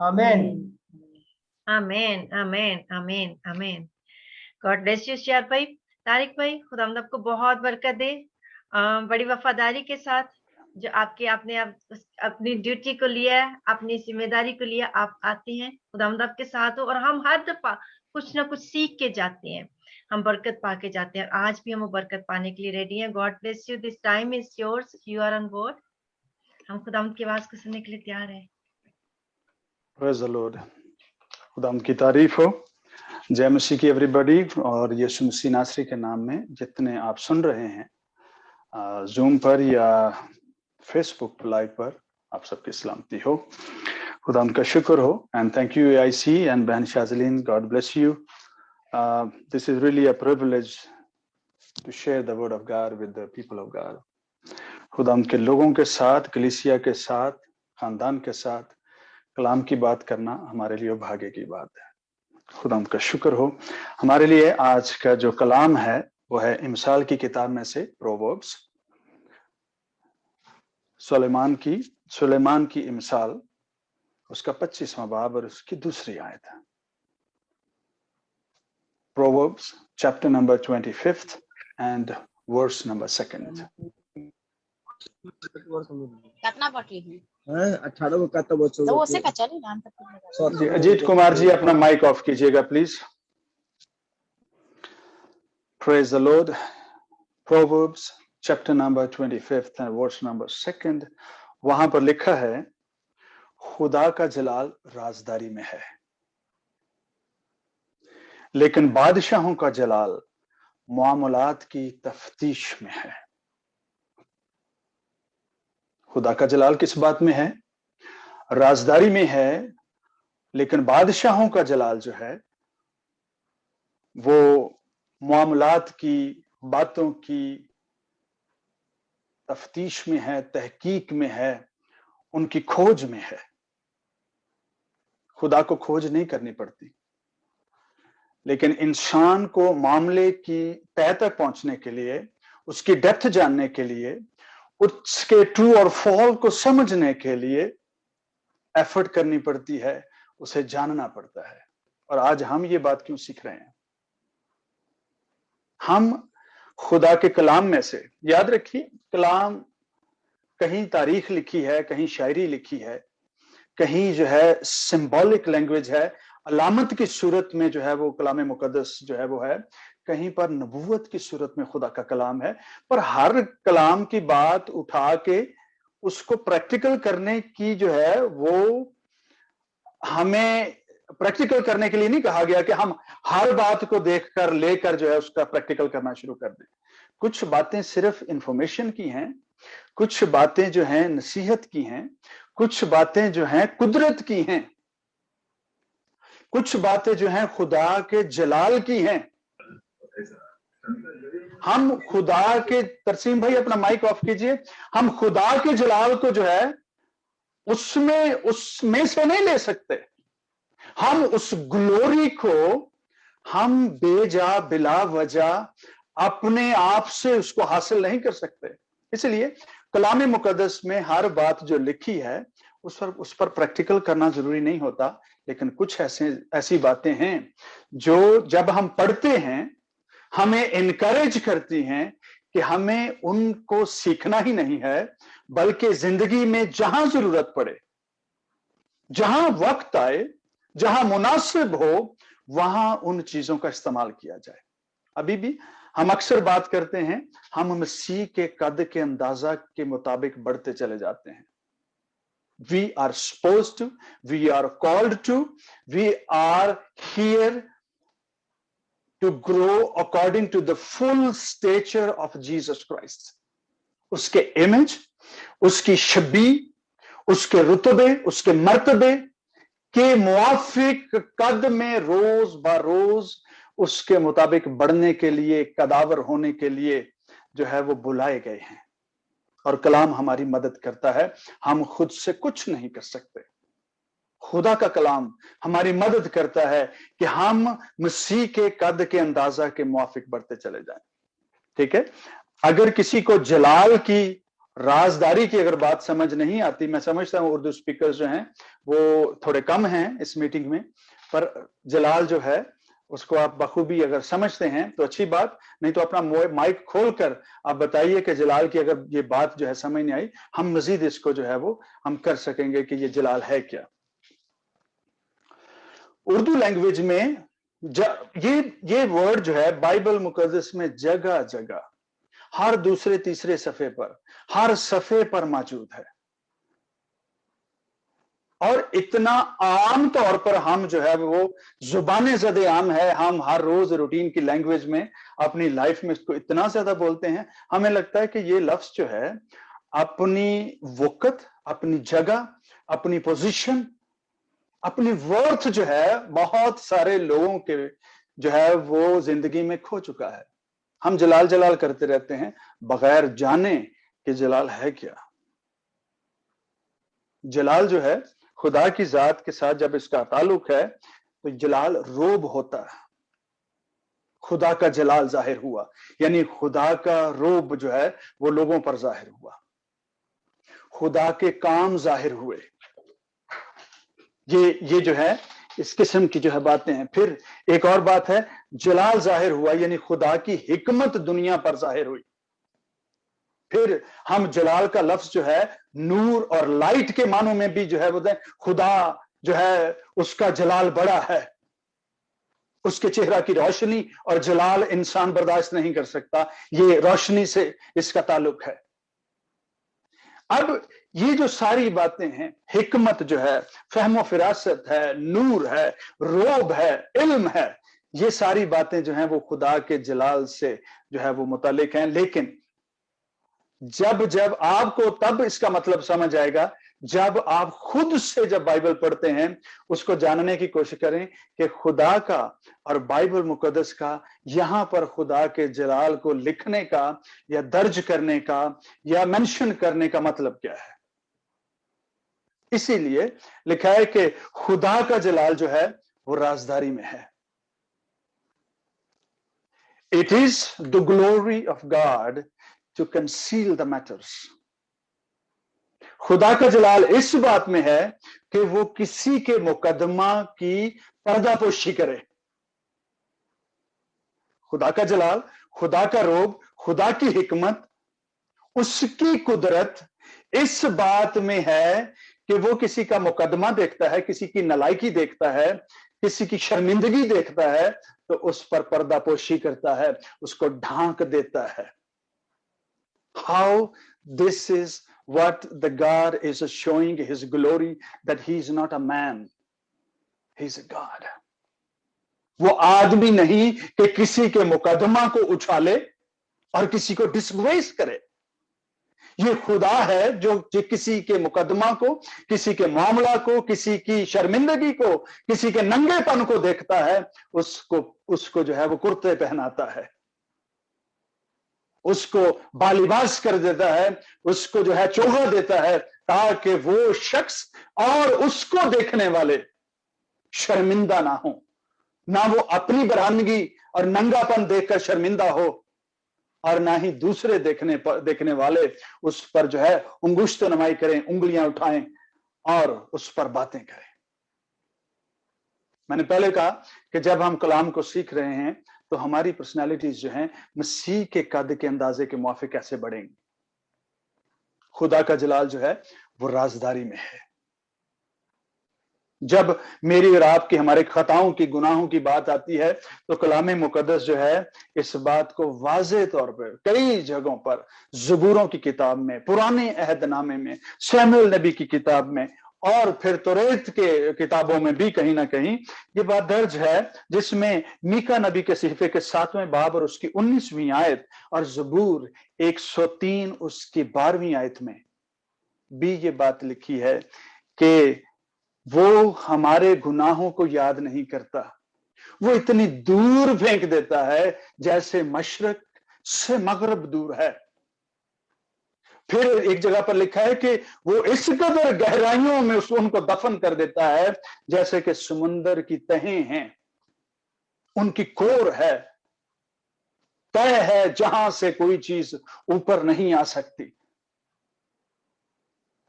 आमीन आमीन आमीन आमीन आमीन। गॉड ब्लेस यू शेयर भाई, तारिक भाई, खुदा आपको बहुत बरकत दे। बड़ी वफादारी के साथ जो आपने अपनी ड्यूटी को लिया है, अपनी जिम्मेदारी को लिया, आप आते हैं, खुदा आपके साथ हो। और हम हर दफा कुछ ना कुछ सीख के जाते हैं, हम बरकत पाके जाते हैं। आज भी हम वो बरकत पाने के लिए रेडी हैं। God bless you, this time is yours, you are on board. हम खुदा की आवाज को सुनने के लिए तैयार हैं। प्रेज द लॉर्ड, खुदा की तारीफ हो। जय मसीह की एवरीबॉडी। और यीशु मसीह नासरी के नाम में जितने आप सुन रहे हैं जूम पर या फेसबुक लाइव पर, आप सबकी सलामती हो, खुदा उनका शुक्र हो। And thank you AIC and बहन Shazleen, God bless you. This is really a privilege to share the word of God with the people of God. खुदा उनके लोगों के साथ, कलीसिया के साथ, खानदान के साथ कलाम की बात करना हमारे लिए भाग्य की बात है। खुदा उनका शुक्र हो। हमारे लिए आज का जो कलाम है वो है इमसाल की किताब में से प्रोवर्ब्स, सुलेमान की इमसाल, उसका 25वां बाब और उसकी दूसरी आयत है। Proverbs chapter number 25 and verse number 2। कितना पटी है? 18 को कत बच्चों तो उसे का चली नाम तक। अजीत कुमार जी अपना माइक ऑफ कीजिएगा please. Praise the Lord. Proverbs chapter number 25 and verse number 2, वहां पर लिखा है, खुदा का जलाल राजदारी में है, लेकिन बादशाहों का जलाल मामलात की तफ्तीश में है। खुदा का जलाल किस बात में है? राजदारी में है, लेकिन बादशाहों का जलाल जो है वो मामलात की, बातों की तफ्तीश में है, तहकीक में है, उनकी खोज में है। खुदा को खोज नहीं करनी पड़ती, लेकिन इंसान को मामले की तह तक पहुंचने के लिए, उसकी डेप्थ जानने के लिए, उसके ट्रू और फॉल को समझने के लिए एफर्ट करनी पड़ती है, उसे जानना पड़ता है। और आज हम ये बात क्यों सीख रहे हैं? हम खुदा के कलाम में से, याद रखिए, कलाम कहीं तारीख लिखी है, कहीं शायरी लिखी है, कहीं जो है सिंबॉलिक लैंग्वेज है, अलामत की सूरत में जो है वो कलाम मुकद्दस जो है वो है, कहीं पर नबूवत की सूरत में खुदा का कलाम है। पर हर कलाम की बात उठा के उसको प्रैक्टिकल करने की जो है वो हमें प्रैक्टिकल करने के लिए नहीं कहा गया कि हम हर बात को देखकर लेकर जो है उसका प्रैक्टिकल करना शुरू कर दें। कुछ बातें सिर्फ इंफॉर्मेशन की हैं, कुछ बातें जो हैं नसीहत की हैं, कुछ बातें जो हैं कुदरत की हैं, कुछ बातें जो हैं खुदा के जलाल की हैं। हम खुदा के, तरसीम भाई अपना माइक ऑफ कीजिए, हम खुदा के जलाल को जो है उसमें से नहीं ले सकते। हम उस ग्लोरी को हम बेजा बिला वजह अपने आप से उसको हासिल नहीं कर सकते। इसलिए कलाम मुकद्दस में हर बात जो लिखी है उस पर प्रैक्टिकल करना जरूरी नहीं होता, लेकिन कुछ ऐसी बातें हैं जो जब हम पढ़ते हैं हमें इनकरेज करती हैं कि हमें उनको सीखना ही नहीं है, बल्कि जिंदगी में जहां जरूरत पड़े, जहां वक्त आए, जहां मुनासिब हो, वहां उन चीजों का इस्तेमाल किया जाए। अभी भी हम अक्सर बात करते हैं, हम मसीह के कद के अंदाजा के मुताबिक बढ़ते चले जाते हैं। We are supposed to, we are called to, we are here to grow according to the full stature of Jesus Christ. उसके इमेज, उसकी छबी, उसके रुतबे, उसके मर्तबे के मुआफिक कद में रोज ब रोज उसके मुताबिक बढ़ने के लिए, कदावर होने के लिए जो है वो बुलाए गए हैं। और कलाम हमारी मदद करता है, हम खुद से कुछ नहीं कर सकते। खुदा का कलाम हमारी मदद करता है कि हम मसीह के कद के अंदाजा के मुआफिक बढ़ते चले जाएं। ठीक है, अगर किसी को जलाल की राजदारी की अगर बात समझ नहीं आती, मैं समझता हूँ उर्दू स्पीकर्स जो हैं वो थोड़े कम हैं इस मीटिंग में, पर जलाल जो है उसको आप बखूबी अगर समझते हैं तो अच्छी बात, नहीं तो अपना माइक खोलकर आप बताइए कि जलाल की अगर ये बात जो है समझ नहीं आई, हम मजीद इसको जो है वो हम कर सकेंगे कि ये जलाल है क्या। उर्दू लैंग्वेज में ये वर्ड जो है बाइबल मुकद्दस में जगह जगह हर दूसरे तीसरे सफ़े पर, हर सफ़े पर मौजूद है, और इतना आम तौर पर हम जो है वो जुबाने ज़दे आम है, हम हर रोज रूटीन की लैंग्वेज में अपनी लाइफ में इसको इतना ज्यादा बोलते हैं, हमें लगता है कि ये लफ्ज जो है अपनी वक़्त, अपनी जगह, अपनी पोजीशन, अपनी वर्थ जो है बहुत सारे लोगों के जो है वो जिंदगी में खो चुका है। हम जलाल जलाल करते रहते हैं बगैर जाने कि जलाल है क्या। जलाल जो है खुदा की जात के साथ जब इसका ताल्लुक है तो जलाल रोब होता है, खुदा का जलाल जाहिर हुआ, यानी खुदा का रोब जो है वो लोगों पर जाहिर हुआ, खुदा के काम जाहिर हुए। ये जो है इस किस्म की जो है बातें हैं। फिर एक और बात है, जलाल जाहिर हुआ यानी खुदा की हिकमत दुनिया पर जाहिर हुई। फिर हम जलाल का लफ्ज जो है नूर और लाइट के मानों में भी जो है बोलते हैं खुदा जो है उसका जलाल बड़ा है, उसके चेहरा की रोशनी और जलाल इंसान बर्दाश्त नहीं कर सकता, ये रोशनी से इसका ताल्लुक है। अब ये जो सारी बातें हैं, हिकमत जो है, फहमो फिरासत है, नूर है, रोब है, इल्म है, ये सारी बातें जो हैं वो खुदा के जलाल से जो है वो मुतालिक हैं। लेकिन जब जब आपको तब इसका मतलब समझ आएगा जब आप खुद से जब बाइबल पढ़ते हैं, उसको जानने की कोशिश करें कि खुदा का और बाइबल मुकद्दस का यहां पर खुदा के जलाल को लिखने का या दर्ज करने का या मेंशन करने का मतलब क्या है। इसीलिए लिखा है कि खुदा का जलाल जो है वो राजदारी में है। It is the glory of God to conceal the matters. खुदा का जलाल इस बात में है कि वो किसी के मुकदमा की पर्दापोशी करे। खुदा का जलाल, खुदा का रोब, खुदा की हिकमत, उसकी कुदरत इस बात में है कि वो किसी का मुकदमा देखता है, किसी की नलायकी देखता है, किसी की शर्मिंदगी देखता है तो उस पर पर्दापोशी करता है, उसको ढांक देता है। How this is what the God is showing his glory, that he is not a man, he is a God. वो आदमी नहीं कि किसी के मुकदमा को उछाले और किसी को डिसग्रेस करे। ये खुदा है जो किसी के मुकदमा को, किसी के मामला को, किसी की शर्मिंदगी को, किसी के नंगेपन को देखता है, उसको जो है वो कुर्ते पहनाता है, उसको बालिबास कर देता है, उसको जो है चोगा देता है, ताकि वो शख्स और उसको देखने वाले शर्मिंदा ना हो, ना वो अपनी बरानगी और नंगापन देखकर शर्मिंदा हो, और ना ही दूसरे देखने वाले उस पर जो है अंगुश्त नमाई करें, उंगलियां उठाएं और उस पर बातें करें। मैंने पहले कहा कि जब हम कलाम को सीख रहे हैं तो हमारी पर्सनालिटीज जो हैं मसीह के कद के अंदाजे के मुआफिक कैसे बढ़ेंगी। खुदा का जलाल जो है वो राजदारी में है। जब मेरी और आपकी, हमारे खताओं की, गुनाहों की बात आती है तो कलाम मुकद्दस जो है इस बात को वाज़े तौर पर कई जगहों पर, ज़बूरों की किताब में, पुराने अहदनामे में, शमूएल नबी की किताब में और फिर तौरात के किताबों में भी कहीं ना कहीं ये बात दर्ज है, जिसमें मीका नबी के सहीफे के 7वें बाब और उसकी 19वीं आयत और ज़बूर 103 उसकी 12वीं आयत में भी ये बात लिखी है कि वो हमारे गुनाहों को याद नहीं करता, वो इतनी दूर फेंक देता है जैसे मशरक से मगरब दूर है। फिर एक जगह पर लिखा है कि वो इस कदर गहराइयों में उनको दफन कर देता है जैसे कि समुंदर की तहें हैं, उनकी कोर है, तय है जहां से कोई चीज ऊपर नहीं आ सकती।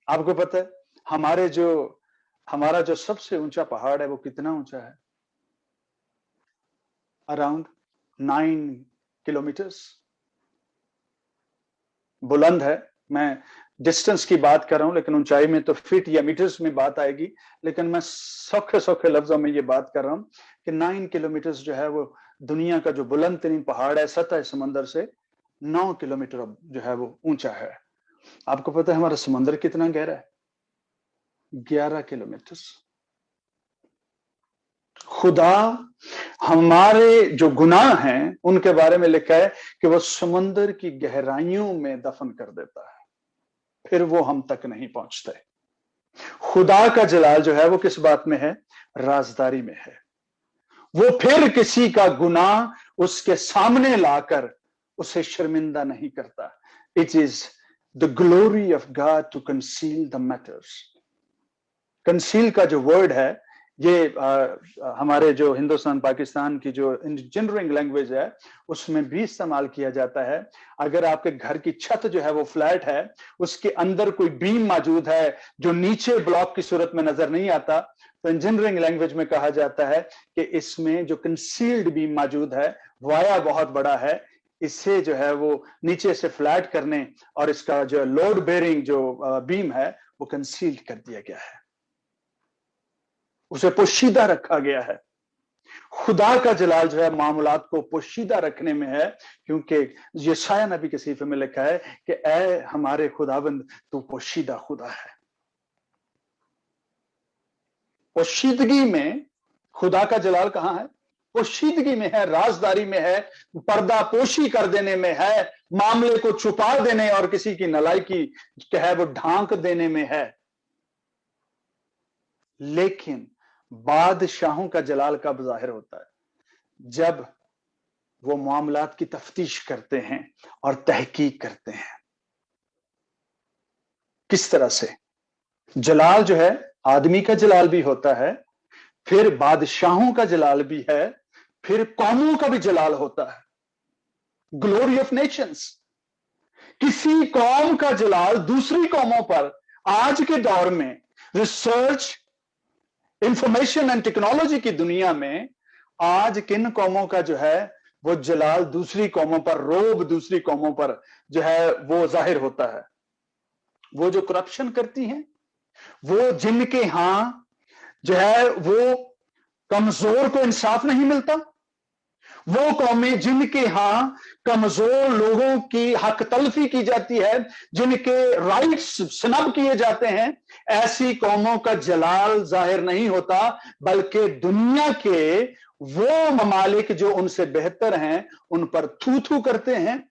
आपको पता है हमारा जो सबसे ऊंचा पहाड़ है वो कितना ऊंचा है? अराउंड 9 किलोमीटर्स बुलंद है। मैं डिस्टेंस की बात कर रहा हूं, लेकिन ऊंचाई में तो फीट या मीटर्स में बात आएगी, लेकिन मैं सौखे लफ्जों में ये बात कर रहा हूं कि 9 किलोमीटर्स जो है वो दुनिया का जो बुलंद तरीन पहाड़ है सतह समंदर से 9 किलोमीटर जो है वो ऊंचा है। आपको पता है हमारा समंदर कितना गहरा है? 11 किलोमीटर। खुदा हमारे जो गुनाह हैं उनके बारे में लिखा है कि वो समंदर की गहराइयों में दफन कर देता है, फिर वो हम तक नहीं पहुंचते। खुदा का जलाल जो है वो किस बात में है? राजदारी में है। वो फिर किसी का गुनाह उसके सामने लाकर उसे शर्मिंदा नहीं करता। It is the glory of God to conceal the matters. Conceal का जो वर्ड है ये हमारे जो हिंदुस्तान पाकिस्तान की जो इंजीनियरिंग लैंग्वेज है उसमें भी इस्तेमाल किया जाता है। अगर आपके घर की छत जो है वो फ्लैट है, उसके अंदर कोई बीम मौजूद है जो नीचे ब्लॉक की सूरत में नजर नहीं आता, तो इंजीनियरिंग लैंग्वेज में कहा जाता है कि इसमें जो कंसील्ड बीम मौजूद है, वाया बहुत बड़ा है, इससे जो है वो नीचे से फ्लैट करने और इसका जो लोड बेरिंग जो बीम है वो कंसील्ड कर दिया गया है, उसे पोशीदा रखा गया है। खुदा का जलाल जो है मामलात को पोशीदा रखने में है, क्योंकि यशाया नबी के सीफे में लिखा है कि ऐ हमारे खुदाबंद तू पोशीदा खुदा है। पोशीदगी में खुदा का जलाल कहां है? पोशीदगी में है, राजदारी में है, पर्दा पोशी कर देने में है, मामले को छुपा देने और किसी की नलायकी है वो ढांक देने में है। लेकिन बादशाहों का जलाल कब जाहिर होता है? जब वो मामलात की तफ्तीश करते हैं और तहकीक करते हैं। किस तरह से? जलाल जो है आदमी का जलाल भी होता है, फिर बादशाहों का जलाल भी है, फिर कौमों का भी जलाल होता है। Glory of Nations. किसी कौम का जलाल दूसरी कौमों पर आज के दौर में रिसर्च, इंफॉर्मेशन एंड टेक्नोलॉजी की दुनिया में आज किन कौमों का जो है वो जलाल दूसरी कौमों पर, रोब दूसरी कौमों पर जो है वो जाहिर होता है। वो जो करप्शन करती हैं, वो जिनके यहां जो है वो कमजोर को इंसाफ नहीं मिलता, वो कौमें जिनके यहां कमजोर लोगों की हक तलफी की जाती है, जिनके राइट्स स्नब किए जाते हैं, ऐसी कौमों का जलाल जाहिर नहीं होता, बल्कि दुनिया के वो ममालिक जो उनसे बेहतर हैं उन पर थू थू करते हैं,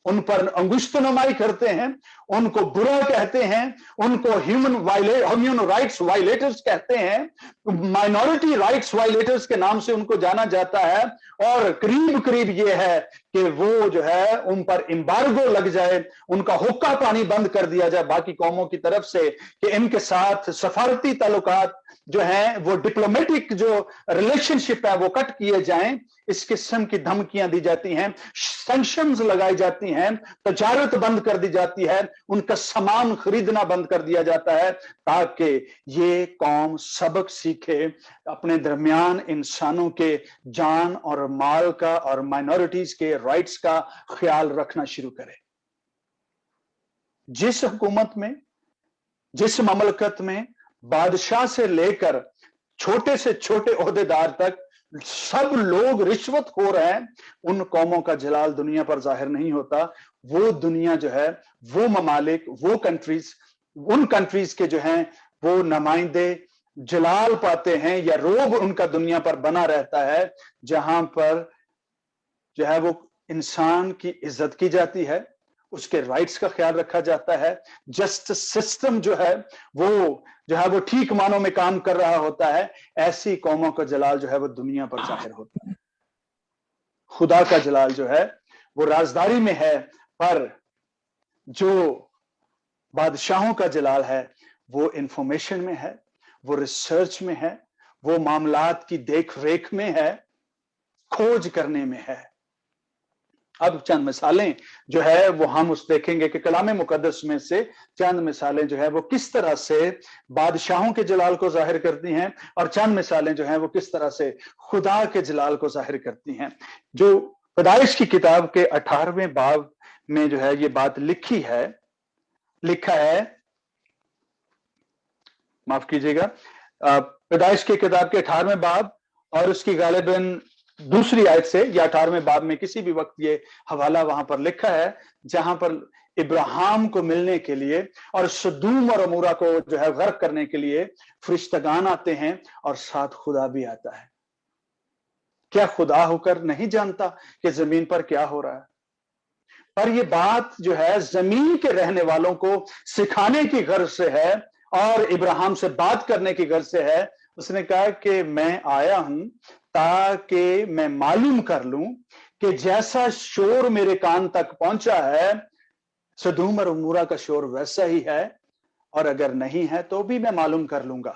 उन पर अंगुश्त नुमाई करते हैं, उनको बुरा कहते हैं, उनको ह्यूमन राइट्स वायलेटर्स कहते हैं, माइनॉरिटी राइट्स वायलेटर्स के नाम से उनको जाना जाता है। और करीब करीब ये है कि वो जो है उन पर एम्बार्गो लग जाए, उनका हुक्का पानी बंद कर दिया जाए बाकी कौमों की तरफ से कि इनके साथ सफारती ताल्लुकात जो है वो डिप्लोमेटिक जो रिलेशनशिप है वो कट किए जाएं। इस किस्म की धमकियां दी जाती हैं, सैंक्शंस लगाई जाती हैं, तजारत बंद कर दी जाती है, उनका सामान खरीदना बंद कर दिया जाता है, ताकि ये कौम सबक सीखे, अपने दरमियान इंसानों के जान और माल का और माइनॉरिटीज के राइट्स का ख्याल रखना शुरू करे। जिस हुकूमत में, जिस ममलकत में बादशाह से लेकर छोटे से छोटे ओहदेदार तक सब लोग रिश्वतखोर हैं, उन कौमों का जलाल दुनिया पर जाहिर नहीं होता। वो दुनिया जो है, वो ममालिक, वो कंट्रीज, उन कंट्रीज के जो हैं वो नुमाइंदे जलाल पाते हैं या रोब उनका दुनिया पर बना रहता है, जहां पर जो है वो इंसान की इज्जत की जाती है, उसके राइट्स का ख्याल रखा जाता है, जस्टिस सिस्टम जो है वो ठीक मानों में काम कर रहा होता है। ऐसी कौमों का जलाल जो है वो दुनिया पर जाहिर होता है। खुदा का जलाल जो है वो राजदारी में है, पर जो बादशाहों का जलाल है वो इंफॉर्मेशन में है, वो रिसर्च में है, वो मामलात की देख रेख में है, खोज करने में है। اب چند مثالیں جو ہے وہ ہم اس دیکھیں گے کہ کلام مقدس میں سے چند مثالیں جو ہے وہ کس طرح سے بادشاہوں کے جلال کو ظاہر کرتی ہیں، اور چند مثالیں جو ہیں وہ کس طرح سے خدا کے جلال کو ظاہر کرتی ہیں۔ جو پیدائش کی کتاب کے 18ویں باب میں جو ہے یہ بات لکھا ہے، معاف کیجیے گا، پیدائش کی کتاب کے 18ویں باب اور اس کی غالباً دوسری آیت سے یا 18ویں باب میں کسی بھی وقت یہ حوالہ وہاں پر لکھا ہے جہاں پر ابراہیم کو ملنے کے لیے اور سدوم اور عمورہ کو جو ہے غرق کرنے کے لیے فرشتگان آتے ہیں اور ساتھ خدا بھی آتا ہے۔ کیا خدا ہو کر نہیں جانتا کہ زمین پر کیا ہو رہا ہے؟ پر یہ بات جو ہے زمین کے رہنے والوں کو سکھانے کی غرض سے ہے اور ابراہیم سے بات کرنے کی غرض سے ہے۔ اس نے کہا کہ میں آیا ہوں تاکہ میں معلوم کر لوں کہ جیسا شور میرے کان تک پہنچا ہے سدوم اور عمورہ کا شور ویسا ہی ہے، اور اگر نہیں ہے تو بھی میں معلوم کر لوں گا۔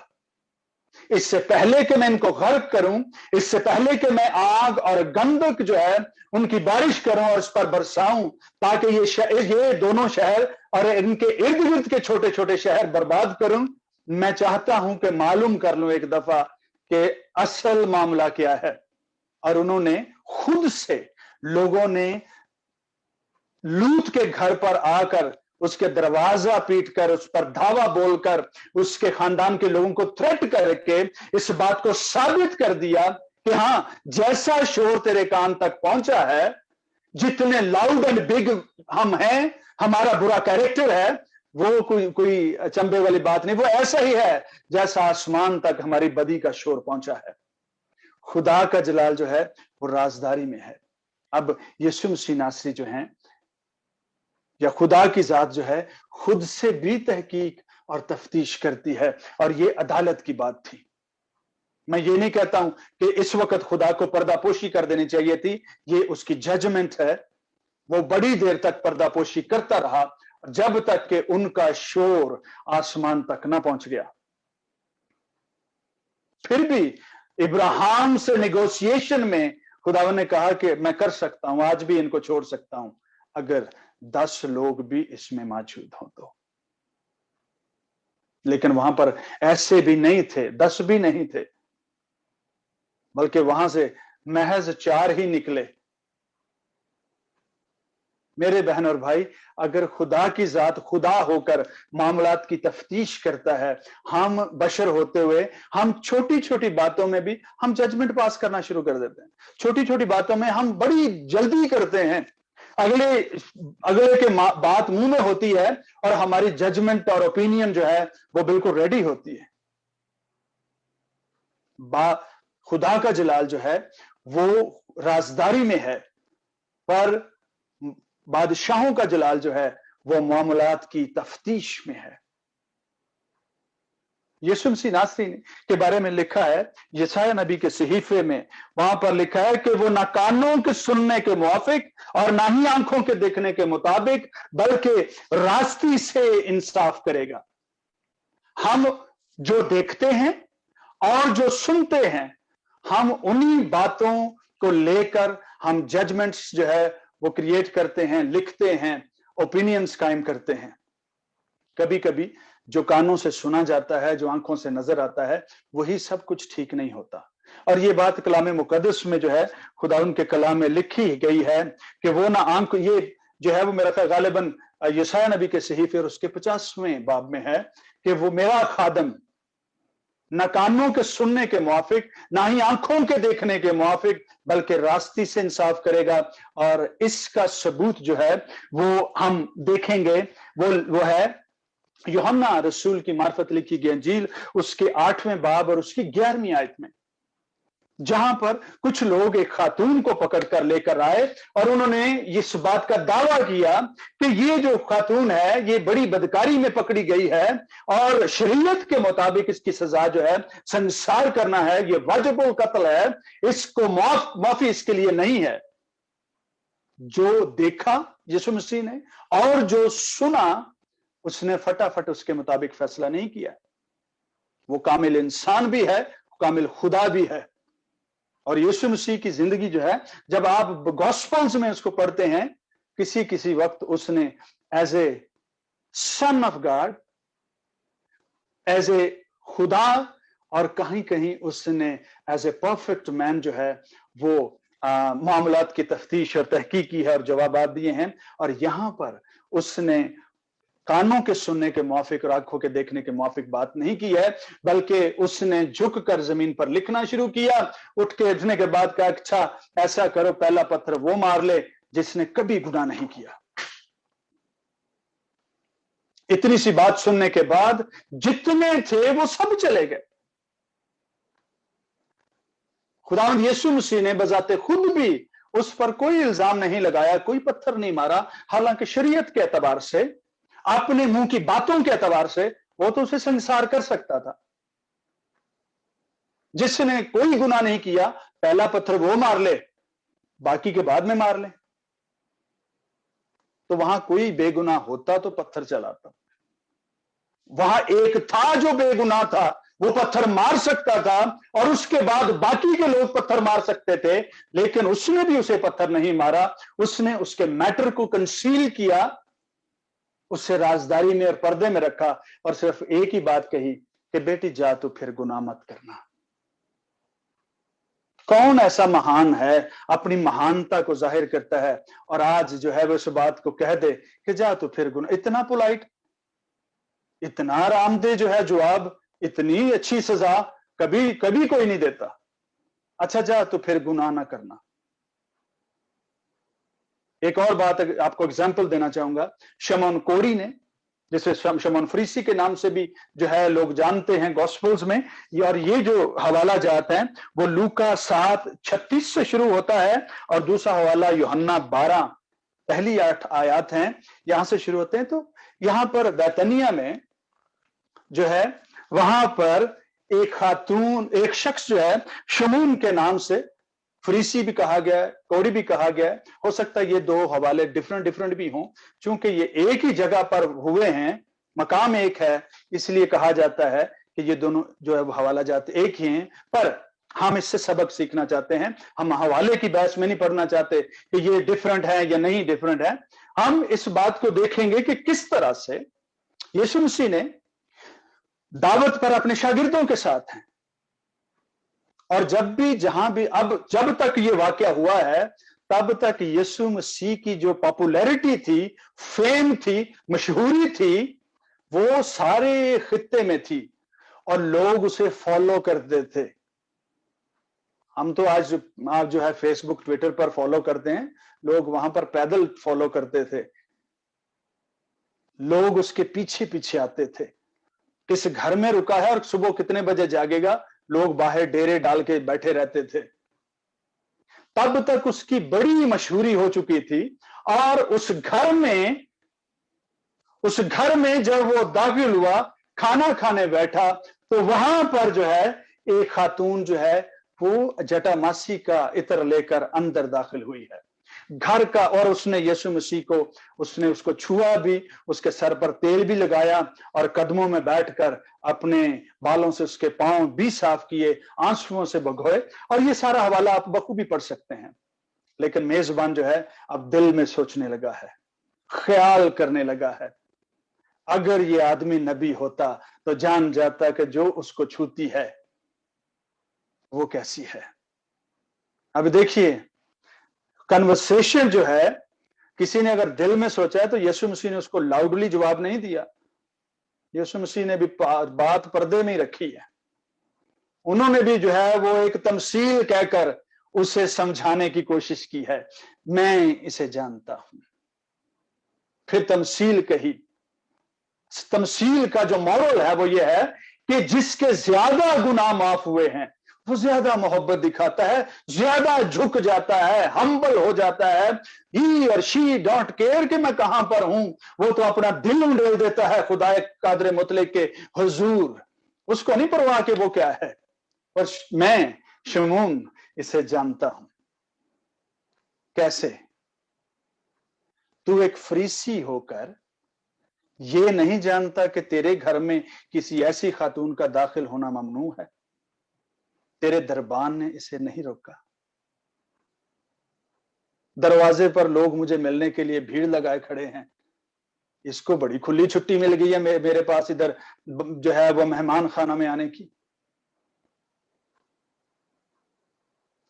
اس سے پہلے کہ میں ان کو غرق کروں، اس سے پہلے کہ میں آگ اور گندک جو ہے ان کی بارش کروں اور اس پر برساؤں تاکہ یہ دونوں شہر اور ان کے ارد گرد کے چھوٹے چھوٹے شہر برباد کروں، میں چاہتا ہوں کہ معلوم کر لوں ایک دفعہ کہ اصل معاملہ کیا ہے۔ اور انہوں نے خود سے، لوگوں نے لوط کے گھر پر آ کر اس کے دروازہ پیٹ کر، اس پر دھاوا بول کر، اس کے خاندان کے لوگوں کو تھریٹ کر کے اس بات کو ثابت کر دیا کہ ہاں جیسا شور تیرے کان تک پہنچا ہے، جتنے لاؤڈ اینڈ بگ ہم ہیں، ہمارا برا کیریکٹر ہے، وہ کوئی چمبے والی بات نہیں، وہ ایسا ہی ہے جیسا آسمان تک ہماری بدی کا شور پہنچا ہے۔ خدا کا جلال جو ہے وہ رازداری میں ہے۔ اب یسوع مسیح ناصری جو ہیں یا خدا کی ذات جو ہے خود سے بھی تحقیق اور تفتیش کرتی ہے، اور یہ عدالت کی بات تھی۔ میں یہ نہیں کہتا ہوں کہ اس وقت خدا کو پردہ پوشی کر دینی چاہیے تھی، یہ اس کی ججمنٹ ہے۔ وہ بڑی دیر تک پردہ پوشی کرتا رہا جب تک کہ ان کا شور آسمان تک نہ پہنچ گیا۔ پھر بھی ابراہیم سے نیگوسیشن میں خدا نے کہا کہ میں کر سکتا ہوں، آج بھی ان کو چھوڑ سکتا ہوں اگر 10 لوگ بھی اس میں موجود ہوں تو۔ لیکن وہاں پر ایسے بھی نہیں تھے، 10 بھی نہیں تھے، بلکہ وہاں سے محض 4 ہی نکلے۔ میرے بہن اور بھائی، اگر خدا کی ذات خدا ہو کر معاملات کی تفتیش کرتا ہے، ہم بشر ہوتے ہوئے ہم چھوٹی چھوٹی باتوں میں بھی ہم ججمنٹ پاس کرنا شروع کر دیتے ہیں۔ چھوٹی چھوٹی باتوں میں ہم بڑی جلدی کرتے ہیں، اگلے کے بات منہ میں ہوتی ہے اور ہماری ججمنٹ اور اوپینین جو ہے وہ بالکل ریڈی ہوتی ہے۔ خدا کا جلال جو ہے وہ رازداری میں ہے، پر بادشاہوں کا جلال جو ہے وہ معاملات کی تفتیش میں ہے۔ یسوع مسیح ناصری کے بارے میں لکھا ہے یسایہ نبی کے صحیفے میں، وہاں پر لکھا ہے کہ وہ نہ کانوں کے سننے کے موافق اور نہ ہی آنکھوں کے دیکھنے کے مطابق بلکہ راستی سے انصاف کرے گا۔ ہم جو دیکھتے ہیں اور جو سنتے ہیں، ہم انہی باتوں کو لے کر ہم ججمنٹس جو ہے وہ کریٹ کرتے ہیں، لکھتے ہیں، اوپینینز قائم کرتے ہیں۔ کبھی کبھی جو کانوں سے سنا جاتا ہے، جو آنکھوں سے نظر آتا ہے، وہی سب کچھ ٹھیک نہیں ہوتا۔ اور یہ بات کلام مقدس میں جو ہے خدا ان کے کلام میں لکھی گئی ہے کہ وہ نہ آنکھ، یہ جو ہے وہ میرا خیال غالباً یسایہ نبی کے صحیفے اور اس کے 50ویں باب میں ہے کہ وہ میرا خادم نہ کانوں کے سننے کے موافق نہ ہی آنکھوں کے دیکھنے کے موافق بلکہ راستی سے انصاف کرے گا۔ اور اس کا ثبوت جو ہے وہ ہم دیکھیں گے، وہ ہے یوحنا رسول کی معرفت لکھی گئی انجیل اس کے 8ویں باب اور اس کی 11ویں آیت میں، جہاں پر کچھ لوگ ایک خاتون کو پکڑ کر لے کر آئے اور انہوں نے اس بات کا دعویٰ کیا کہ یہ جو خاتون ہے یہ بڑی بدکاری میں پکڑی گئی ہے اور شریعت کے مطابق اس کی سزا جو ہے سنسار کرنا ہے، یہ واجب القتل ہے، اس کو معافی اس کے لیے نہیں ہے۔ جو دیکھا یسوع مسیح نے اور جو سنا اس نے فٹافٹ اس کے مطابق فیصلہ نہیں کیا۔ وہ کامل انسان بھی ہے، کامل خدا بھی ہے، और यीशु मसीह की जिंदगी जो है, जब आप गॉस्पेल्स में उसको पढ़ते हैं, किसी किसी वक्त उसने as a son of God, as a खुदा, और कहीं कहीं उसने एज ए परफेक्ट मैन जो है वो मामलात की तफ्तीश और तहकीक की है और जवाबात दिए हैं। और यहां पर उसने कानों के सुनने के मुआफिक और आंखों के देखने के मुआफिक बात नहीं की है, बल्कि उसने झुक कर जमीन पर लिखना शुरू किया। उठने के बाद कहा, अच्छा ऐसा करो, पहला पत्थर वो मार ले जिसने कभी गुनाह नहीं किया। इतनी सी बात सुनने के बाद जितने थे वो सब चले गए। खुदावंद यीशु मसीह ने बजाते खुद भी उस पर कोई इल्जाम नहीं लगाया, कोई पत्थर नहीं मारा। हालांकि शरीयत के एतबार से, अपने मुंह की बातों के एतबार से वो तो उसे संसार कर सकता था। जिसने कोई गुनाह नहीं किया, पहला पत्थर वो मार ले, बाकी के बाद में मार ले। तो वहां कोई बेगुनाह होता तो पत्थर चलाता। वहां एक था जो बेगुनाह था, वो पत्थर मार सकता था और उसके बाद बाकी के लोग पत्थर मार सकते थे, लेकिन उसने भी उसे पत्थर नहीं मारा। उसने उसके मैटर को कंसील किया, उससे राजदारी में और पर्दे में रखा, और सिर्फ एक ही बात कही कि बेटी जा तो फिर गुनाह मत करना। कौन ऐसा महान है अपनी महानता को जाहिर करता है और आज जो है वो इस बात को कह दे कि जा तो फिर गुनाह। इतना पोलाइट, इतना आरामदेह जो है जवाब, इतनी अच्छी सजा कभी कभी कोई नहीं देता। अच्छा जा तो फिर गुनाह ना करना। एक और बात आपको एग्जांपल देना चाहूंगा, शमौन कोढ़ी ने, जिसे शमौन फरीसी के नाम से भी जो है लोग जानते हैं गॉस्पेल्स में, और ये जो हवाला जात है वो लूका 7:36 से शुरू होता है और दूसरा हवाला यूहन्ना 12 पहली 8 आयत हैं, यहां से शुरू होते हैं। तो यहां पर बैतनिया में जो है वहां पर एक खातून, एक शख्स जो है शमून के नाम से, फरीसी भी कहा गया है, कोढ़ी भी कहा गया है। हो सकता है ये दो हवाले डिफरेंट भी हों, क्योंकि ये एक ही जगह पर हुए हैं, मकाम एक है, इसलिए कहा जाता है कि ये दोनों जो है वो हवाला जाते एक ही हैं। पर हम इससे सबक सीखना चाहते हैं, हम हवाले की बहस में नहीं पढ़ना चाहते कि ये डिफरेंट है या नहीं डिफरेंट है। हम इस बात को देखेंगे कि किस तरह से यीशु मसीह ने दावत पर अपने शागिर्दों के साथ हैं, और जब भी जहां भी, अब जब तक ये वाकया हुआ है तब तक यीशु मसीह की जो पॉपुलैरिटी थी, फेम थी, मशहूरी थी, वो सारे खित्ते में थी और लोग उसे फॉलो करते थे। हम तो आज आप जो है फेसबुक ट्विटर पर फॉलो करते हैं, लोग वहां पर पैदल फॉलो करते थे, लोग उसके पीछे पीछे आते थे। किस घर में रुका है और सुबह कितने बजे जागेगा, लोग बाहर डेरे डाल के बैठे रहते थे। तब तक उसकी बड़ी मशहूरी हो चुकी थी। और उस घर में जब वो दाखिल हुआ, खाना खाने बैठा, तो वहां पर जो है एक खातून जो है वो जटामासी का इत्र लेकर अंदर दाखिल हुई है घर का, और उसने यीशु मसीह को, उसने उसको छुआ भी, उसके सर पर तेल भी लगाया और कदमों में बैठकर अपने बालों से उसके पांव भी साफ किए, आंसुओं से भगोए। और ये सारा हवाला आप बखूबी पढ़ सकते हैं। लेकिन मेजबान जो है अब दिल में सोचने लगा है, ख्याल करने लगा है, अगर ये आदमी नबी होता तो जान जाता कि जो उसको छूती है वो कैसी है। अब देखिए, कन्वर्सेशन जो है, किसी ने अगर दिल में सोचा है तो यीशु मसीह ने उसको लाउडली जवाब नहीं दिया। यीशु मसीह ने भी बात पर्दे में ही रखी है। उन्होंने भी जो है वो एक तमसील कहकर उसे समझाने की कोशिश की है, मैं इसे जानता हूं। फिर तमसील कही। तमसील का जो मॉरल है वो ये है कि जिसके ज्यादा गुनाह माफ हुए हैं वो ज्यादा मोहब्बत दिखाता है, ज्यादा झुक जाता है, हम्बल हो जाता है। ही और शी डोंट केयर कि मैं कहां पर हूं, वो तो अपना दिल उंडेल देता है खुदाए कादरे मुतलक के हुजूर। उसको नहीं परवाह कि वो क्या है, पर मैं शमून इसे जानता हूं। कैसे? तू एक फरीसी होकर ये नहीं जानता कि तेरे घर में किसी ऐसी खातून का दाखिल होना ममनू है? तेरे दरबान ने इसे नहीं रोका। दरवाजे पर लोग मुझे मिलने के लिए भीड़ लगाए खड़े हैं, इसको बड़ी खुली छुट्टी मिल गई है मेरे पास इधर जो है वो मेहमान खाना में आने की।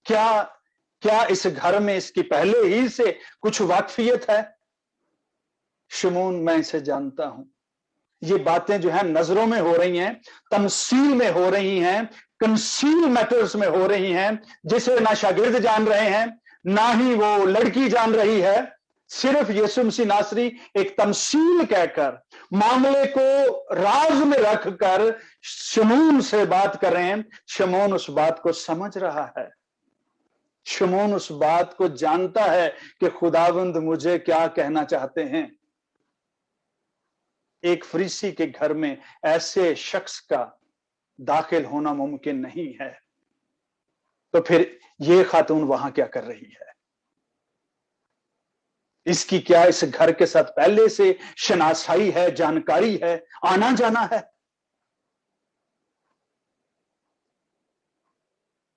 क्या इस घर में इसकी पहले ही से कुछ वाकफियत है? शमून, मैं इसे जानता हूं। ये बातें जो है नजरों में हो रही हैं, तमसील में हो रही हैं, कंसील मैटर्स में हो रही हैं, जिसे ना शागिर्द जान रहे हैं ना ही वो लड़की जान रही है। सिर्फ यीशु मसीह नासरी एक तमसील कहकर, मामले को राज में रखकर शमून से बात कर रहे हैं। शमून उस बात को समझ रहा है, शमून उस बात को जानता है कि खुदावंद मुझे क्या कहना चाहते हैं। एक फरीसी के घर में ऐसे शख्स का दाखिल होना मुमकिन नहीं है, तो फिर ये खातून वहां क्या कर रही है? इसकी क्या इस घर के साथ पहले से शनासाई है, जानकारी है, आना जाना है?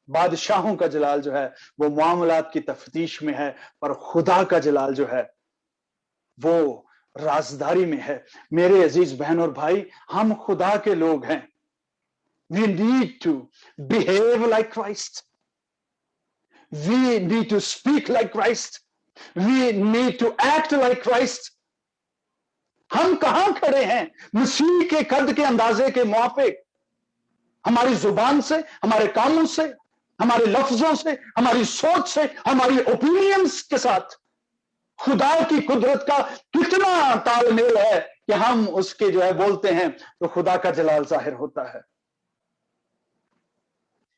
बादशाहों का जलाल जो है वो मामलात की तफ्तीश में है, पर खुदा का जलाल जो है वो राजदारी में है। मेरे अजीज बहन और भाई, हम खुदा के लोग हैं। We need to behave like Christ. We need to speak like Christ. We need to act like Christ. हम कहां खड़े हैं? मसीह के कद के अंदाजे के मुआफिक, हमारी जुबान से, हमारे कामों से, हमारे लफ्जों से, हमारी सोच से, हमारी ओपिनियंस के साथ खुदा की कुदरत का कितना तालमेल है कि हम उसके जो है बोलते हैं तो खुदा का जलाल जाहिर होता है।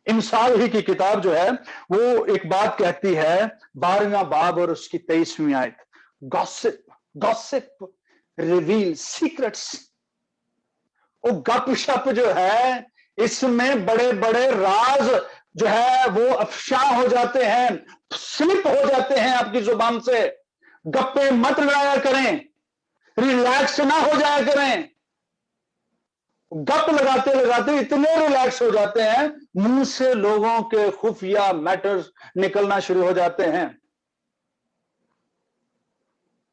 इमसाल ही की किताब जो है वो एक बात कहती है, 12वां बाब और उसकी 23वीं आयत, गॉसिप रिवील सीक्रेट्स। वो गपशप जो है इसमें बड़े बड़े राज जो है वो अफशा हो जाते हैं, स्लिप हो जाते हैं आपकी जुबान से। गप्पे मत लड़ाया करें, रिलैक्स ना हो जाया करें। गप लगाते लगाते इतने रिलैक्स हो जाते हैं, मुंह से लोगों के खुफिया मैटर्स निकलना शुरू हो जाते हैं।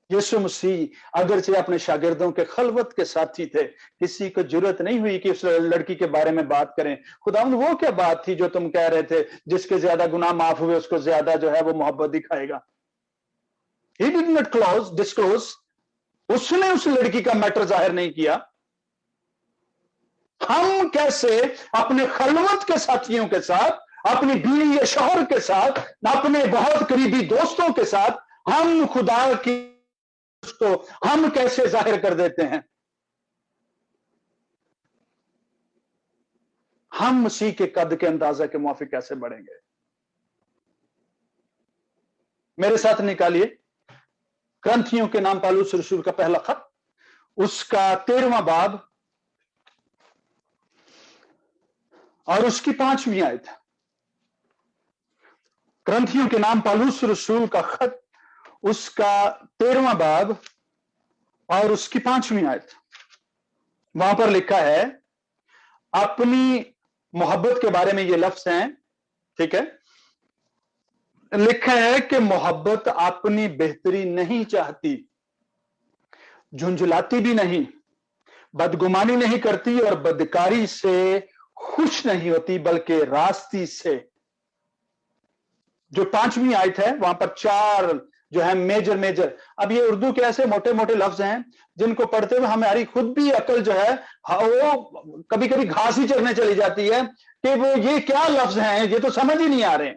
यीशु मसीह अगरचे अपने शागिर्दों के खलवत के साथी थे, किसी को जरूरत नहीं हुई कि उस लड़की के बारे में बात करें। खुदावंद वो क्या बात थी जो तुम कह रहे थे, जिसके ज्यादा गुनाह माफ हुए उसको ज्यादा जो है वो मोहब्बत दिखाएगा। He did not disclose, उसने उस लड़की का मैटर जाहिर नहीं किया। हम कैसे अपने खलवत के साथियों के साथ, अपनी बीवी या शौहर के साथ, अपने बहुत करीबी दोस्तों के साथ हम खुदा की उसको हम कैसे जाहिर कर देते हैं? हम मसीह के कद के अंदाजा के मुआफिक कैसे बढ़ेंगे? मेरे साथ निकालिए ग्रंथियों के नाम पौलुस रसूल का पहला खत, उसका 13वां बाब और उसकी 5वीं आयत। ग्रंथियों के नाम पौलुस रसूल का खत, उसका 13वां बाब और उसकी 5वीं आयत। वहां पर लिखा है, अपनी मोहब्बत के बारे में ये लफ्ज हैं, ठीक है। लिखा है कि मोहब्बत अपनी बेहतरी नहीं चाहती, झुंझलाती भी नहीं, बदगुमानी नहीं करती और बदकारी से खुश नहीं होती, बल्कि रास्ती से। जो 5वीं आयत है वहां पर 4 जो है मेजर। अब ये उर्दू के ऐसे मोटे मोटे लफ्ज हैं जिनको पढ़ते हुए हमारी खुद भी अकल जो है वो कभी कभी घास ही चरने चली जाती है कि वो ये क्या लफ्ज हैं, ये तो समझ ही नहीं आ रहे।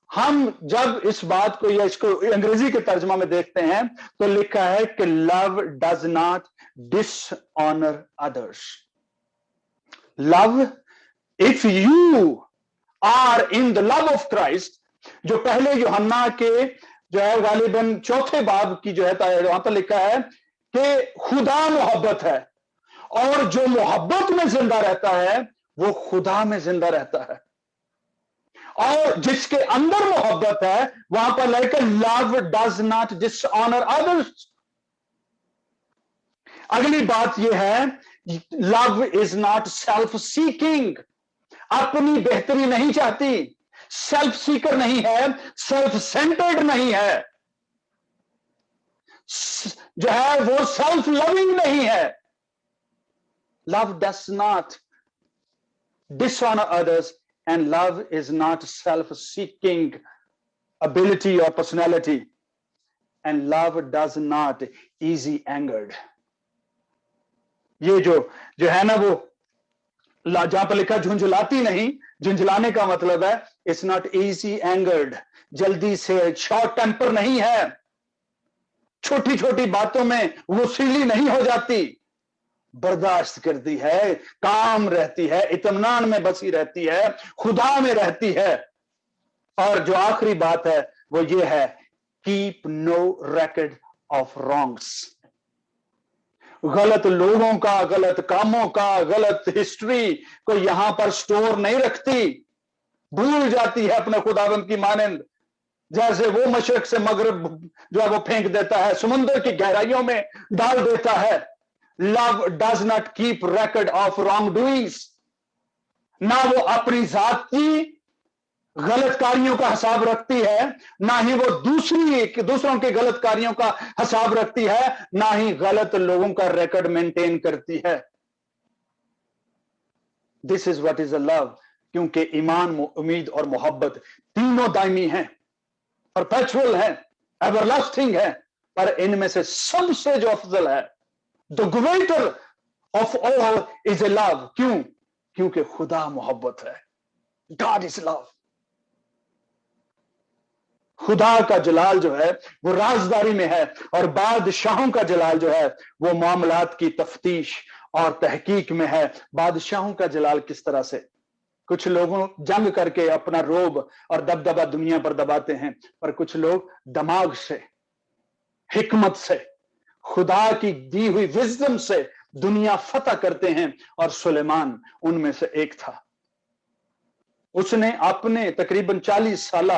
हम जब इस बात को या इसको अंग्रेजी के तर्जमा में देखते हैं तो लिखा है कि love does not dishonour others. Love, if you are in the love of Christ, जो पहले यूहन्ना के जो है गालिबन 4थे बाब की जो है वहां पर लिखा है कि खुदा मोहब्बत है और जो मोहब्बत में जिंदा रहता है वो खुदा में जिंदा रहता है, और जिसके अंदर मोहब्बत है वहां पर like love does not dishonour others. अगली बात यह है love is not self seeking, अपनी बेहतरी नहीं चाहती, सेल्फ सीकर नहीं है, सेल्फ सेंटर्ड नहीं है, जो है वो सेल्फ लविंग नहीं है। Love does not dishonor others, and love is not self-seeking ability or personality, and love does not easy angered। ये जो है ना वो जहां पर लिखा झुंझलाती नहीं, झुंझलाने का मतलब है इट्स नॉट इजी एंगर्ड, जल्दी से शॉर्ट टेम्पर नहीं है, छोटी छोटी बातों में वो सीली नहीं हो जाती, बर्दाश्त करती है, काम रहती है, इत्मीनान में बसी रहती है, खुदा में रहती है। और जो आखिरी बात है वो ये है, keep no record of wrongs, गलत लोगों का, गलत कामों का, गलत हिस्ट्री को यहां पर स्टोर नहीं रखती, भूल जाती है अपने खुदावंद की मानंद, जैसे वो मशरक से मगरब जो है वो फेंक देता है, समुद्र की गहराइयों में डाल देता है। Love does not keep record of wrong doings, ना वो अपनी जाती गलत कार्यों का हिसाब रखती है, ना ही वो दूसरों के गलत कार्यों का हिसाब रखती है, ना ही गलत लोगों का रिकॉर्ड मेंटेन करती है। This is what is a love, क्योंकि ईमान, उम्मीद और मोहब्बत तीनों दायमी हैं, परपेचुअल है, एवरलास्टिंग है, पर इनमें से सबसे जो अफजल है, the greater of all is a love. क्यों? क्योंकि खुदा मोहब्बत है, गॉड इज लव। खुदा का जलाल जो है वो राजदारी में है, और बादशाहों का जलाल जो है वो मामलात की तफ्तीश और तहकीक में है। बादशाहों का जलाल किस तरह से? कुछ लोगों जंग करके अपना रोब और दबदबा दुनिया पर दबाते हैं, पर कुछ लोग दिमाग से, हिकमत से, खुदा की दी हुई विजडम से दुनिया फतह करते हैं, और सुलेमान उनमें से एक था। उसने अपने तकरीबन 40 साल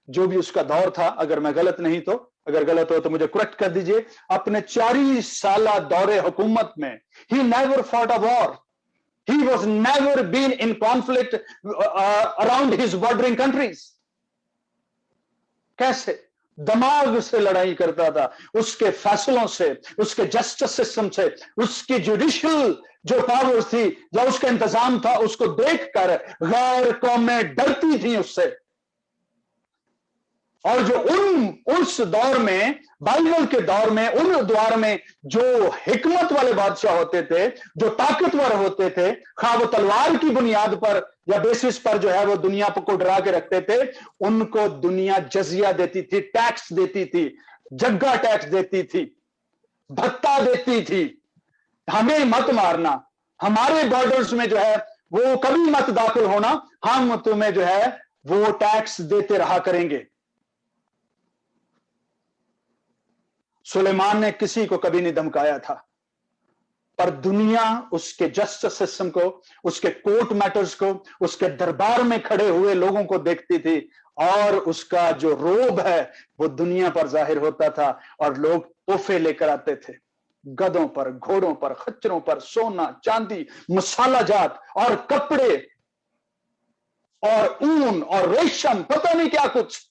जो भी उसका दौर था, अगर मैं गलत नहीं तो, अगर गलत हो तो मुझे करेक्ट कर दीजिए, अपने 40 साल दौरे हुकूमत में he never fought a war, he was never been in conflict around his bordering countries। कैसे? दिमाग से लड़ाई करता था, उसके फैसलों से, उसके जस्टिस सिस्टम से, उसकी जुडिशियल जो पावर थी, जो उसका इंतजाम था, उसको देखकर गैर कौमें डरती थी उससे। और जो उस दौर में, बाइबल के दौर में, उन दौर में जो हिकमत वाले बादशाह होते थे, जो ताकतवर होते थे, खा वो तलवार की बुनियाद पर या बेसिस पर जो है वो दुनिया को डरा के रखते थे, उनको दुनिया जजिया देती थी, टैक्स देती थी, जग्गा टैक्स देती थी, भत्ता देती थी। हमें मत मारना, हमारे बॉर्डर्स में जो है वो कभी मत दाखिल होना, हम तुम्हें जो है वो टैक्स देते रहा करेंगे। सुलेमान ने किसी को कभी नहीं धमकाया था, पर दुनिया उसके जस्टिस सिस्टम को, उसके कोर्ट मैटर्स को, उसके दरबार में खड़े हुए लोगों को देखती थी, और उसका जो रोब है वो दुनिया पर जाहिर होता था, और लोग तोहफे लेकर आते थे, गधों पर, घोड़ों पर, खच्चरों पर, सोना चांदी, मसाला जात और कपड़े और ऊन और रेशम, पता नहीं क्या कुछ,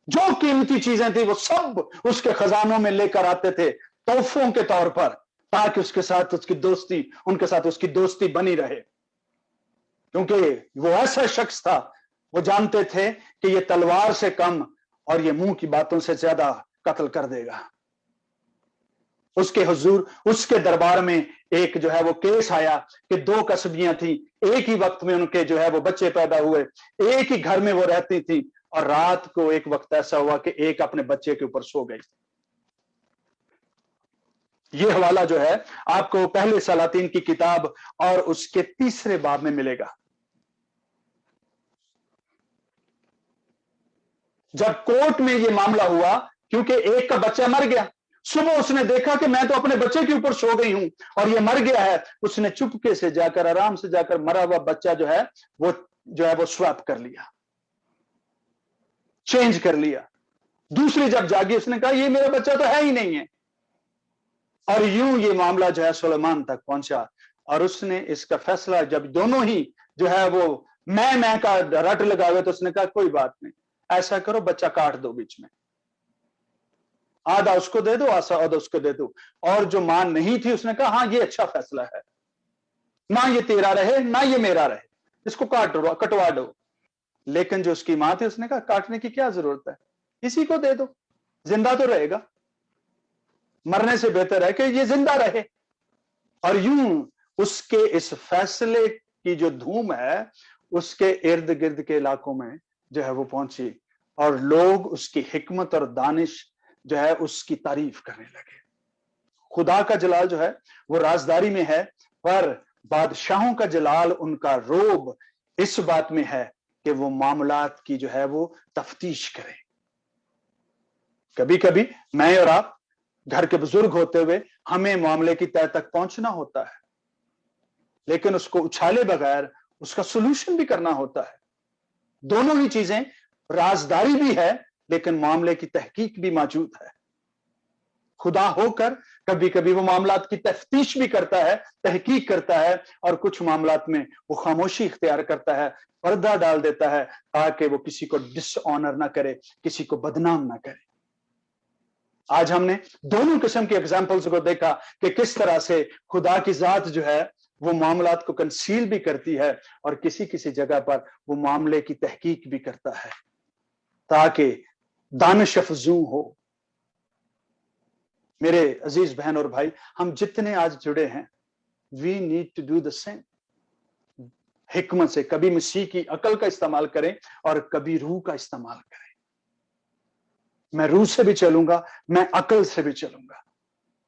जो कीमती चीजें थी वो सब उसके खजानों में लेकर आते थे तोहफों के तौर पर, ताकि उसके साथ उसकी दोस्ती, उनके साथ उसकी दोस्ती बनी रहे। क्योंकि वो ऐसा शख्स था, वो जानते थे कि ये तलवार से कम और ये मुंह की बातों से ज्यादा कत्ल कर देगा। उसके हुजूर, उसके दरबार में एक जो है वो केस आया कि 2 कस्बियां थी, एक ही वक्त में उनके जो है वो बच्चे पैदा हुए, एक ही घर में वो रहती थी, और रात को एक वक्त ऐसा हुआ कि एक अपने बच्चे के ऊपर सो गई। ये हवाला जो है आपको पहले सलातीन की किताब और उसके 3 बाब में मिलेगा। जब कोर्ट में ये मामला हुआ, क्योंकि एक का बच्चा मर गया, सुबह उसने देखा कि मैं तो अपने बच्चे के ऊपर सो गई हूं और ये मर गया है, उसने चुपके से जाकर, आराम से जाकर मरा हुआ बच्चा जो है वो स्वैप कर लिया, चेंज कर लिया। दूसरी जब जागी, उसने कहा ये मेरा बच्चा तो है ही नहीं है। और यूं ये मामला जो है सुलेमान तक पहुंचा, और उसने इसका फैसला जब दोनों ही जो है वो मैं का रट लगावे तो उसने कहा कोई बात नहीं, ऐसा करो बच्चा काट दो बीच में, आधा उसको दे दो आधा उसको दे दो। और जो मां नहीं थी उसने कहा हाँ ये अच्छा फैसला है, ना ये तेरा रहे ना ये मेरा रहे, इसको कटवा दो। लेकिन जो उसकी मां थी उसने कहा काटने की क्या जरूरत है, इसी को दे दो, जिंदा तो रहेगा, मरने से बेहतर है कि ये जिंदा रहे। और यूं उसके इस फैसले की जो धूम है उसके इर्द गिर्द के इलाकों में जो है वो पहुंची, और लोग उसकी हिकमत और दानिश जो है उसकी तारीफ करने लगे। खुदा का जलाल जो है वो राजदारी में है, पर बादशाहों का जलाल, उनका रोब इस बात में है कि वो मामलात की जो है वो तफ्तीश करें। कभी कभी मैं और आप घर के बुजुर्ग होते हुए हमें मामले की तह तक पहुंचना होता है, लेकिन उसको उछाले बगैर उसका सोल्यूशन भी करना होता है। दोनों ही चीजें, राजदारी भी है लेकिन मामले की तहकीक भी मौजूद है। खुदा होकर कभी कभी वो मामलात की तफ्तीश भी करता है, तहकीक करता है, और कुछ मामलात में वो खामोशी इख्तियार करता है, पर्दा डाल देता है ताकि वो किसी को डिसऑनर ना करे, किसी को बदनाम ना करे। आज हमने दोनों किस्म के एग्जाम्पल्स को देखा कि किस तरह से खुदा की जात जो है वो मामलात को कंसील भी करती है और किसी किसी जगह पर वो मामले की तहकीक भी करता है ताकि दानिश अफजू हो। मेरे अजीज बहन और भाई, हम जितने आज जुड़े हैं, we need to do the same. हिकमत से कभी मसीह की अकल का इस्तेमाल करें और कभी रूह का इस्तेमाल करें। मैं रूह से भी चलूंगा, मैं अकल से भी चलूंगा,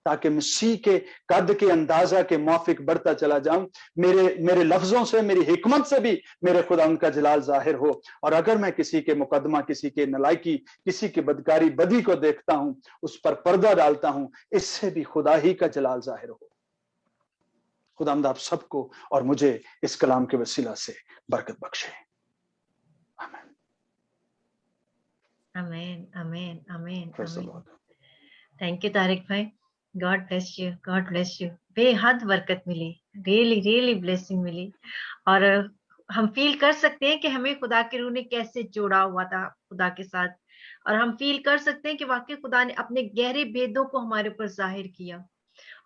ताकि मसीह के कद के अंदाजा के मुआफिक बढ़ता चला जाऊं। मेरे लफ्जों से, मेरी हिकमत से भी मेरे खुदा उनका जलाल जाहिर हो। और अगर मैं किसी के मुकदमा, किसी के नलायकी, किसी की बदकारी, बदी को देखता हूं, उस पर पर्दा डालता हूं, इससे भी खुदा ही का जलाल जाहिर हो। खुदावंद आप सबको और मुझे इस कलाम के वसीला से बरकत बख्शे। आमीन। आमीन, आमीन, आमीन, Praise the आमीन। Lord. थैंक यू तारिक भाई, God bless you, God bless you. बेहद बरकत मिली, रियली रियली ब्लेसिंग मिली। और हम फील कर सकते हैं कि हमें खुदा के रूह ने कैसे जोड़ा हुआ था खुदा के साथ, और हम फील कर सकते हैं कि वाकई खुदा ने अपने गहरे भेदों को हमारे ऊपर जाहिर किया।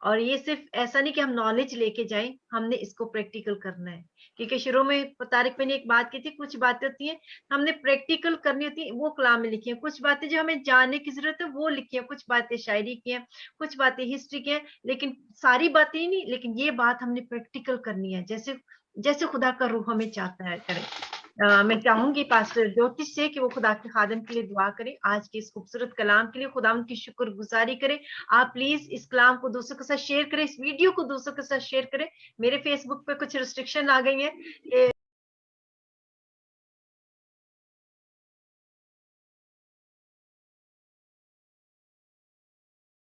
और ये सिर्फ ऐसा नहीं कि हम नॉलेज लेके जाएं, हमने इसको प्रैक्टिकल करना है। क्योंकि शुरू में तारिक भाई ने एक बात की थी, कुछ बातें होती हैं हमने प्रैक्टिकल करनी होती है, वो कलाम में लिखी है। कुछ बातें जो हमें जानने की जरूरत है वो लिखी है, कुछ बातें शायरी की हैं, कुछ बातें हिस्ट्री की हैं, लेकिन सारी बातें ही नहीं। लेकिन ये बात हमने प्रैक्टिकल करनी है, जैसे जैसे खुदा का रूह हमें चाहता है करे। मैं चाहूंगी पास्टर ज्योतिष से कि वो खुदा के खादम के लिए दुआ करें, आज के इस खूबसूरत कलाम के लिए खुदा उनकी शुक्रगुजारी करें। आप प्लीज इस कलाम को दूसरों के साथ शेयर करें, इस वीडियो को दूसरों के साथ शेयर करें। मेरे फेसबुक पे कुछ रिस्ट्रिक्शन आ गई है,